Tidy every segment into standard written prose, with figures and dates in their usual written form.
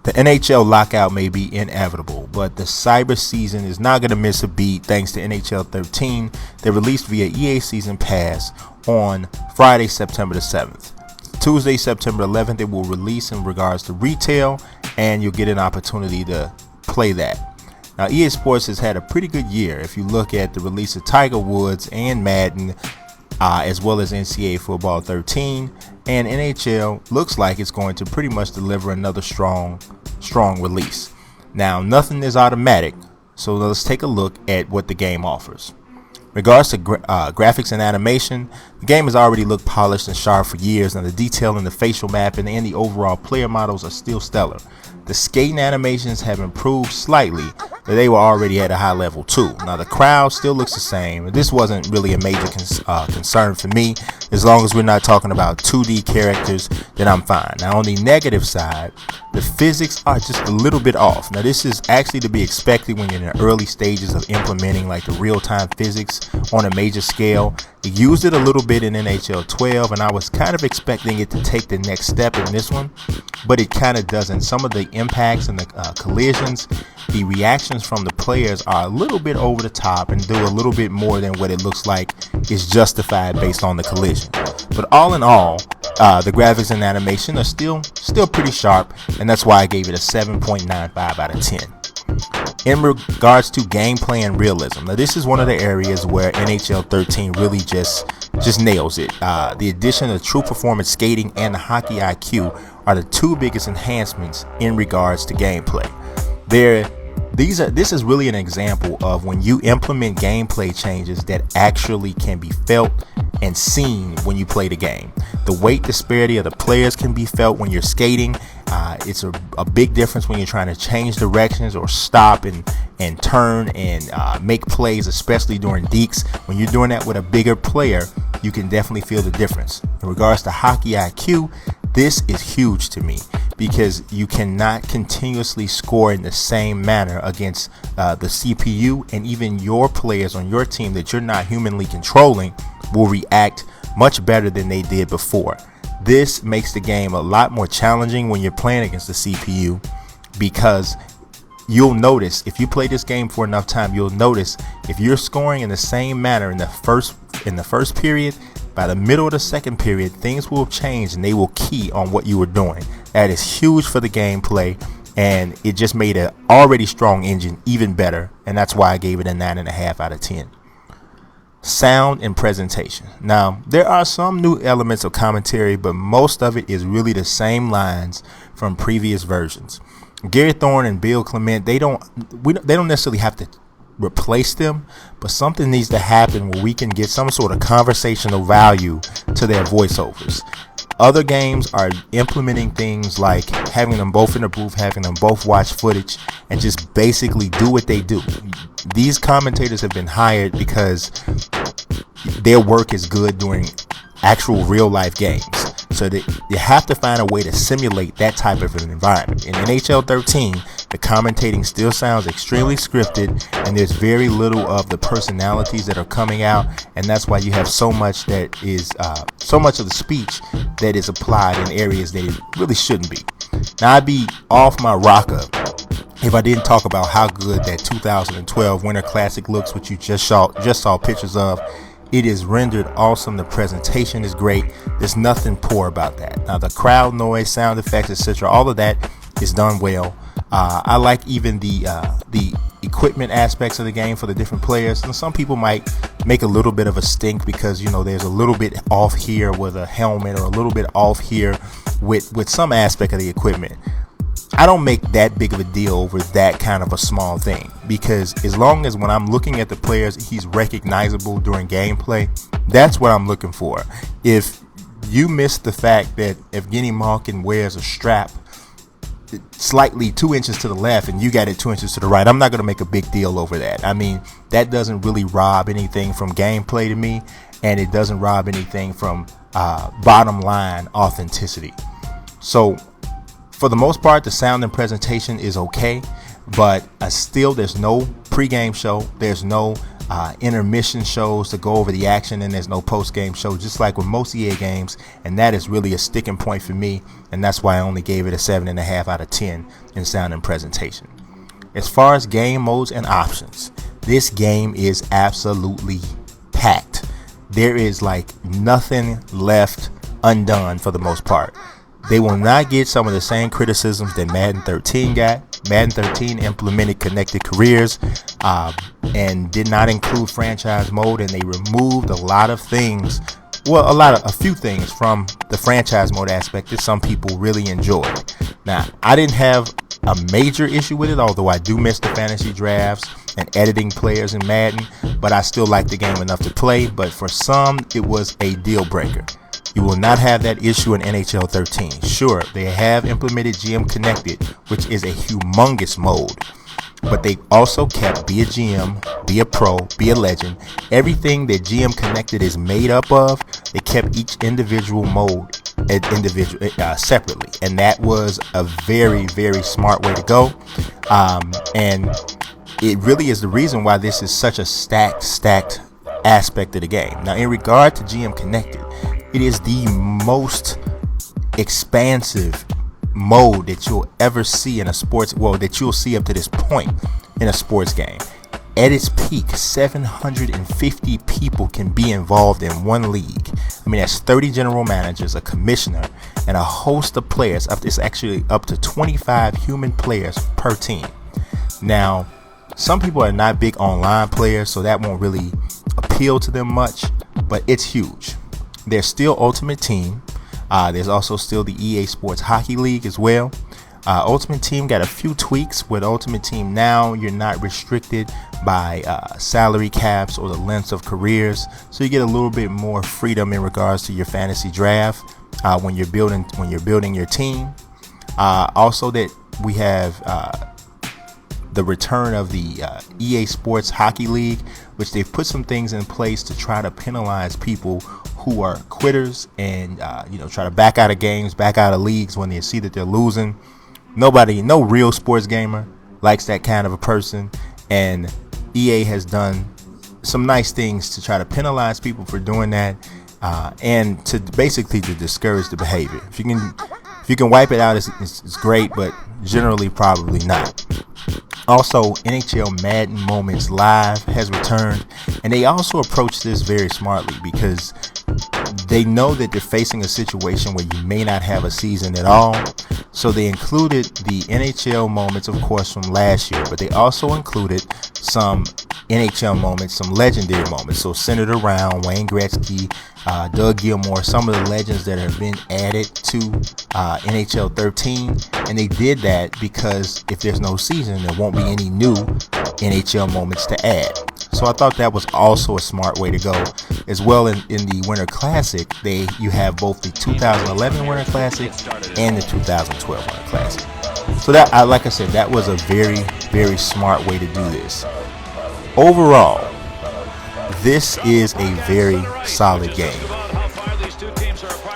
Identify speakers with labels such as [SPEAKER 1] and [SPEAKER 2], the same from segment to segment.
[SPEAKER 1] The NHL lockout may be inevitable, but the cyber season is not going to miss a beat thanks to NHL 13 that released via EA Season Pass on Friday, September the 7th. Tuesday, September 11th, it will release in regards to retail, and you'll get an opportunity to play that. Now, EA Sports has had a pretty good year if you look at the release of Tiger Woods and Madden, as well as NCAA Football 13, and NHL looks like it's going to pretty much deliver another strong release. Now, nothing is automatic, so let's take a look at what the game offers. In regards to graphics and animation, the game has already looked polished and sharp for years, and the detail in the facial mapping and the overall player models are still stellar. The skating animations have improved slightly, but they were already at a high level too. Now the crowd still looks the same. This wasn't really a major concern for me. As long as we're not talking about 2D characters, then I'm fine. Now on the negative side, the physics are just a little bit off. Now this is actually to be expected when you're in the early stages of implementing like the real-time physics on a major scale. They used it a little bit in NHL 12, and I was kind of expecting it to take the next step in this one, but it kind of doesn't. Some of the impacts and the collisions, the reactions from the players are a little bit over the top and do a little bit more than what it looks like is justified based on the collision. But all in all, the graphics and animation are still pretty sharp, and that's why I gave it a 7.95 out of 10. In regards to gameplay and realism, now this is one of the areas where NHL 13 really just nails it. The addition of true performance skating and the hockey IQ are the two biggest enhancements in regards to gameplay. This is really an example of when you implement gameplay changes that actually can be felt and seen when you play the game. The weight disparity of the players can be felt when you're skating. It's a big difference when you're trying to change directions or stop and turn and make plays, especially during dekes. When you're doing that with a bigger player, you can definitely feel the difference. In regards to hockey IQ, this is huge to me because you cannot continuously score in the same manner against the CPU, and even your players on your team that you're not humanly controlling will react much better than they did before. This makes the game a lot more challenging when you're playing against the CPU, because you'll notice if you play this game for enough time, you'll notice if you're scoring in the same manner in the first period, by the middle of the second period, things will change and they will key on what you were doing. That is huge for the gameplay, and it just made an already strong engine even better, and that's why I gave it a 9.5 out of 10. Sound and presentation. Now, there are some new elements of commentary, but most of it is really the same lines from previous versions. Gary Thorne and Bill Clement, they don't necessarily have to replace them, but something needs to happen where we can get some sort of conversational value to their voiceovers. Other games are implementing things like having them both in the booth, having them both watch footage, and just basically do what they do. These commentators have been hired because their work is good during actual real life games. So that you have to find a way to simulate that type of an environment. In NHL 13, the commentating still sounds extremely scripted, and there's very little of the personalities that are coming out, and that's why you have so much that is so much of the speech that is applied in areas that it really shouldn't be. Now, I'd be off my rocker if I didn't talk about how good that 2012 Winter Classic looks, which you just saw pictures of. It is rendered awesome. The presentation is great. There's nothing poor about that. Now, the crowd noise, sound effects, etc., all of that is done well. I like even the equipment aspects of the game for the different players. And some people might make a little bit of a stink because, you know, there's a little bit off here with a helmet or a little bit off here with some aspect of the equipment. I don't make that big of a deal over that kind of a small thing, because as long as when I'm looking at the players, he's recognizable during gameplay, that's what I'm looking for. If you miss the fact that Evgeny Malkin wears a strap slightly 2 inches to the left and you got it 2 inches to the right, I'm not going to make a big deal over that. I mean, that doesn't really rob anything from gameplay to me, and it doesn't rob anything from bottom line authenticity. So for the most part, the sound and presentation is okay, but still there's no pregame show, there's no intermission shows to go over the action, and there's no post-game show, just like with most EA games, and that is really a sticking point for me, and that's why I only gave it a 7.5 out of 10 in sound and presentation. As far as game modes and options, this game is absolutely packed. There is like nothing left undone for the most part. They will not get some of the same criticisms that Madden 13 got. Madden 13 implemented connected careers and did not include franchise mode, and they removed a lot of things, a few things from the franchise mode aspect that some people really enjoyed. Now, I didn't have a major issue with it, although I do miss the fantasy drafts and editing players in Madden, but I still like the game enough to play. But for some, it was a deal breaker. You will not have that issue in NHL 13. Sure, they have implemented GM Connected, which is a humongous mode, but they also kept Be a GM, Be a Pro, Be a Legend. Everything that GM Connected is made up of, they kept each individual mode separately, and that was a very, very smart way to go. And it really is the reason why this is such a stacked aspect of the game. Now, in regard to GM Connected, it is the most expansive mode that you'll ever see in a sports, that you'll see up to this point in a sports game. At its peak, 750 people can be involved in one league. I mean, that's 30 general managers, a commissioner, and a host of players. It's actually up to 25 human players per team. Now, some people are not big online players, so that won't really appeal to them much, but it's huge. There's still Ultimate Team. There's also still the EA Sports Hockey League as well. Ultimate Team got a few tweaks. With Ultimate Team now, you're not restricted by salary caps or the lengths of careers, so you get a little bit more freedom in regards to your fantasy draft when you're building your team. Also, that we have the return of the EA Sports Hockey League, which they've put some things in place to try to penalize people who are quitters and try to back out of games, back out of leagues when they see that they're losing. No real sports gamer likes that kind of a person, and EA has done some nice things to try to penalize people for doing that, and to basically to discourage the behavior. If you can wipe it out, it's great, but generally probably not. Also, NHL Madden Moments Live has returned, and they also approach this very smartly because they know that they're facing a situation where you may not have a season at all. So they included the NHL moments, of course, from last year, but they also included some NHL moments, some legendary moments. So centered around Wayne Gretzky, Doug Gilmour, some of the legends that have been added to NHL 13. And they did that because if there's no season, there won't be any new NHL moments to add. So I thought that was also a smart way to go. As well, in the Winter Classic, you have both the 2011 Winter Classic and the 2012 Winter Classic. So that, like I said, that was a very, very smart way to do this. Overall, this is a very solid game.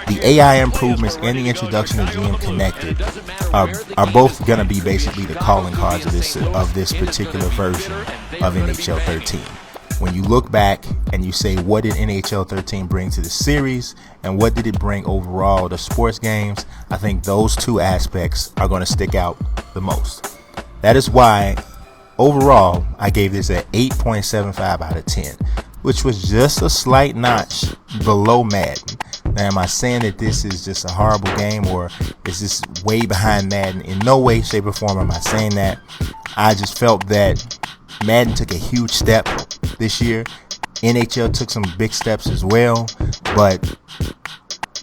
[SPEAKER 1] The AI improvements and the introduction of GM Connected are both going to be basically the calling cards of this particular version of NHL 13. When you look back and you say, what did NHL 13 bring to the series and what did it bring overall to sports games, I think those two aspects are going to stick out the most. That is why overall I gave this an 8.75 out of 10, which was just a slight notch below Madden. Now, am I saying that this is just a horrible game or is this way behind Madden? In no way, shape, or form am I saying that. I just felt that Madden took a huge step this year. NHL took some big steps as well, but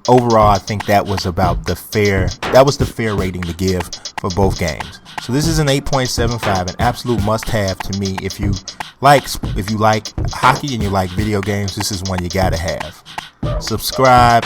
[SPEAKER 1] overall, I think that was the fair rating to give for both games. So this is an 8.75, an absolute must-have to me. If you like hockey and you like video games, this is one you gotta have. Subscribe.